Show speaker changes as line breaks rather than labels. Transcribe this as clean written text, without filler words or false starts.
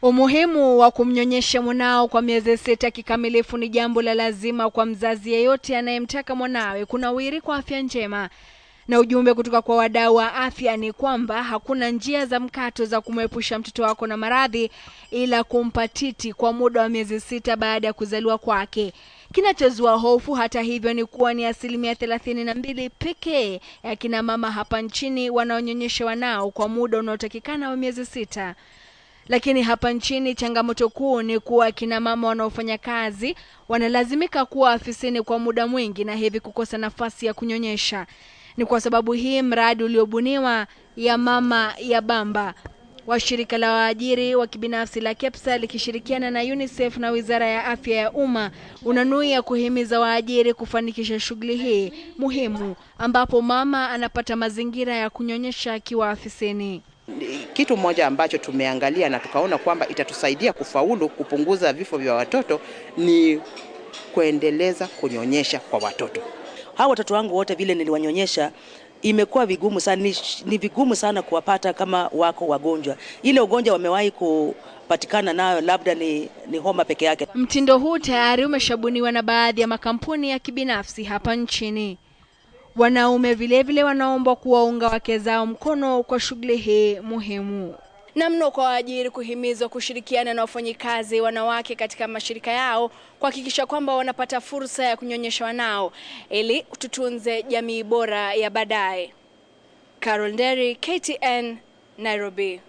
Umuhimu wa kumnyonyesha mwanao kwa miezi 6 kikamilifu ni jambo la lazima kwa mzazi yeyote anayemtaka mwanawe kunawiri kwa afya njema. Na ujumbe kutoka kwa wadau wa afya ni kwamba hakuna njia za mkato za kumwepusha mtoto wako na maradhi ila kumpa titi kwa muda wa miezi 6 baada ya kuzaliwa kwake. Kinachozua hofu hata hivyo ni kuwa ni 32% pekee ya kina mama hapa nchini wanaonyonyesha wanao kwa muda unaotakikana wa miezi 6. Lakini hapa nchini changamoto kuu ni kuwa kina mama wanaofanya kazi wanalazimika kuwa afisini kwa muda mwingi na hivi kukosa nafasi ya kunyonyesha. Ni kwa sababu hii mradi uliobuniwa ya Mama ya Bamba wa shirika la waajiri wa kibinafsi la KEPSA likishirikiana na UNICEF na Wizara ya Afya ya Umma unanuia kuhimiza waajiri kufanikisha shughuli hii muhimu ambapo mama anapata mazingira ya kunyonyesha akiwa afisini.
Kitu moja ambacho tumeangalia na tukaona kwamba itatusaidia kufaulu kupunguza vifo vya watoto ni kuendeleza kunyonyesha kwa watoto.
Hao watoto wangu wote vile niliwanyonyesha imekuwa vigumu sana, ni vigumu sana kuwapata kama wako wagonjwa. Ile ugonjwa wamewahi kupatikana nayo labda ni homa peke yake.
Mtindo huu tayari umeshabuniwa na baadhi ya makampuni ya kibinafsi hapa nchini. Wanaume vile wanaomba kuwaunga wake zao mkono kwa shughuli hii muhimu. Na mno kwa waajiri kuhimizwa kushirikiana na wafanyikazi wanawake katika mashirika yao kuhakikisha kwamba wanapata fursa ya kunyonyesha wanao ili tutunze jamii bora ya baadaye. Carol Nderi, KTN, Nairobi.